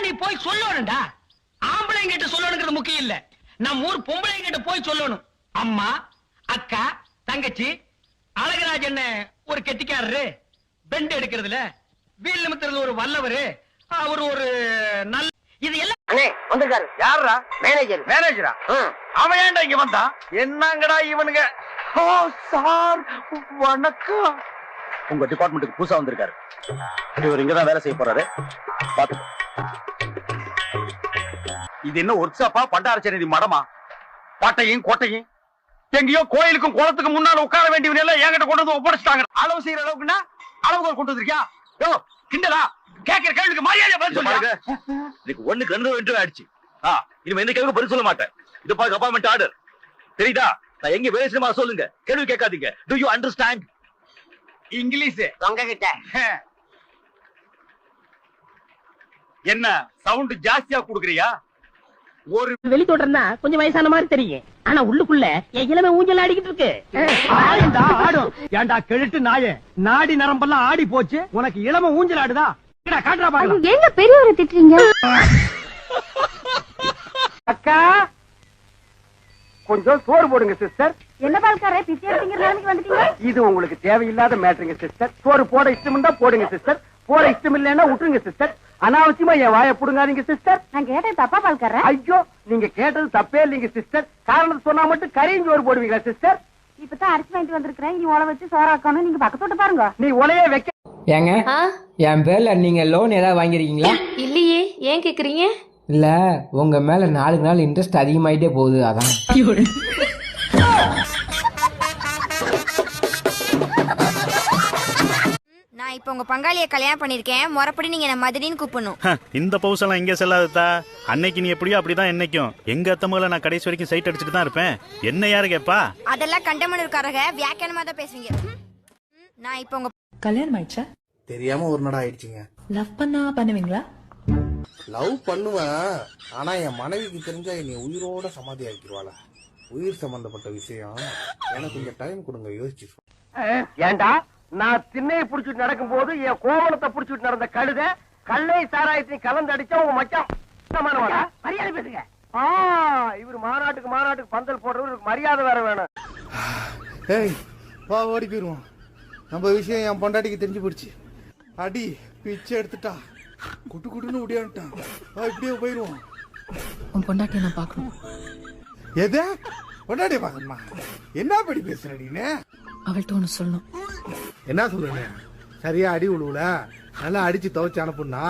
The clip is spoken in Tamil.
நீ போய் சொல்லணும்டா. ஆம்பளைங்க கிட்ட சொல்லணுங்கிறது முக்கியம் இல்ல, நம்ம ஊர் பொம்பளைங்க கிட்ட போய் சொல்லணும். அம்மா, அக்கா, தங்கச்சி, அழகராஜ் என்ன ஒரு கெட்டிக்காரரு, பெண்ட் எடுக்கிறதுல வீல் நிமித்துறது ஒரு வல்லவரு, அவரு ஒரு நல்ல இது எல்லாம் வந்திருக்காரு. யாரா? மேனேஜர். மேனேஜரா? அவன் ஏன்டா இங்க வந்தா? என்னங்கடா இவனுங்க? ஓ சார், வணக்கம். உங்க டிபார்ட்மெண்ட்டுக்கு புதுசா வந்திருக்காரு. இவர் இங்கதான் வேலை செய்ய போறாரு, பாத்து. இது என்ன ஒர்க் ஷாப்பா, பண்டாரச்சேரி மடமா? பாட்டையும் கோட்டையும் எங்கேயோ கோயிலுக்கும் குளத்துக்கு முன்னால உட்கார வேண்டியவன் எல்லாம் என்கிட்ட கொண்டு வந்து ஒப்படைச்சிட்டாங்க. அளவு செய்யற அளவுக்குன்னா அளவுகள் கொண்டு வந்திருக்கியா? யோ கிண்டலா? கேட்கிற கேள்விக்கு மரியாதை பதில் சொல்லுங்க. இதுக்கு 1க்கு 2 இன்டர்வியூ ஆயிடுச்சு. இனிமே எந்த கேள்வி பதில் சொல்ல மாட்டேன். இது பாக்க அப்பாயின்மெண்ட் ஆர்டர், தெரியுதா? நான் எங்க வேலை செய்யணுமா சொல்லுங்க, கேள்வி கேட்காதீங்க. To you understand? இங்கிலீஷ் உங்க கிட்ட என்ன சவுண்ட் ஜாஸ்தியா குடுக்குறியா? ஒரு வெளி தோற்றம்னா கொஞ்சம் வயசான மாதிரி தெரியும், ஆனா உள்ளுக்குள்ள என் இளமை ஊஞ்சல் ஆடிக்கிட்டு இருக்கு. ஆடும். ஏண்டா கெழுட்டு நாயே, நாடி நரம்பெல்லாம் ஆடி போச்சு, உனக்கு இளம ஊஞ்சல் ஆடுதா? காட்டுறா பாருங்க. எங்க பெரியவரை திட்டுறீங்க? அக்கா கொஞ்சம் சோறு போடுங்க சிஸ்டர். என்ன பால்காரே பிச்சை எடுத்தீங்க நிலைமைக்கு வந்துட்டீங்க? இது உங்களுக்கு தேவையில்லாத மேட்டருங்க சிஸ்டர். சோறு போட இஷ்டம் இருந்தா போடுங்க சிஸ்டர், போட இஷ்டம் இல்லைன்னா விட்டுருங்க சிஸ்டர். அனாவசியமா என் வாயை புடுங்காதீங்க சிஸ்டர். நான் கேட்டது தப்பா பால்காரே? ஐயோ, நீங்க கேட்டது தப்பே இல்லைங்க சிஸ்டர். காரணம் சொன்னா மட்டும் கரையும் சோறு போடுவீங்களா சிஸ்டர்? இப்பதான் அரிசி வாங்கிட்டு வந்திருக்கிறேன், இனி உழ வச்சு சோறாக்கணும். நீங்க பக்கத்தோட்ட பாருங்க. நீ உலையே வைக்க. ஏங்க, என் பேர்ல நீங்க லோன் ஏதாவது வாங்கிருக்கீங்களா? இல்லையே, ஏன் கேக்குறீங்க? இல்ல, உங்க மேல நாளுக்கு நாள் இன்ட்ரெஸ்ட் அதிகமாயிட்டே போகுது, அதான். நான் இப்ப உங்க பங்காளிய கல்யாணம் பண்ணிருக்கேன், முறைப்படி நீங்க என்ன மதுரின்னு கூப்பிடணும். இந்த பவுஸ் எல்லாம் இங்க செல்லாததா? அன்னைக்கு நீ எப்படியோ அப்படிதான் என்னைக்கும். எங்க அத்தமகளை நான் கடைசி வரைக்கும் சைட் அடிச்சுட்டு தான் இருப்பேன். என்ன யாரு கேப்பா? அதெல்லாம் கண்டமனூர்காரங்க வியாக்கியானமா தான் பேசுவீங்க. நான் இப்ப உங்க கல்யாணம் ஆயிடுச்சா? தெரியாம ஒரு நட ஆயிடுச்சுங்க. லவ் பண்ணா பண்ணுவீங்களா? லவ் பண்ணுவேன், ஆனா என் மனைவிக்கு தெரிஞ்சா என்னை உயிரோட சமாதி ஆக்கிடுவாள. உயிர் சம்பந்தப்பட்ட விஷயம், எனக்கு கொஞ்சம் டைம் கொடுங்க, யோசிச்சு. ஏண்டா, நான் திண்ணையை புடிச்சிட்டு நடக்கும் போது என் கோவணத்தை புடிச்சிட்டு நடந்த கழுத கல்லை சாராயத்தையும் கலந்து அடிச்சா உங்க மச்சான் மரியாதை பேசுங்க. இவர் மாநாட்டுக்கு பந்தல் போடுறவருக்கு மரியாதை வேற வேணும். ஏய் வா, ஓடி போயிருவோம். நம்ம விஷயம் என் பொண்டாட்டிக்கு தெரிஞ்சு போயிடுச்சு. அடி பிச்சை எடுத்துட்டா, குட்டு குட்டுன்னு ஓடியான்ட்டான். இப்படியே போயிருவோம். உன் பொண்டாட்டியை நான் பார்க்கணும். எது பொண்டாட்டியை பார்க்கணுமா? என்ன படி பேசுற நீ? அவள்கிட்ட ஒண்ணு சொல்லணும். என்ன சொல்றேன்? சரியா அடி விழுவுல, நல்லா அடிச்சு துவைச்சு அனுப்புனா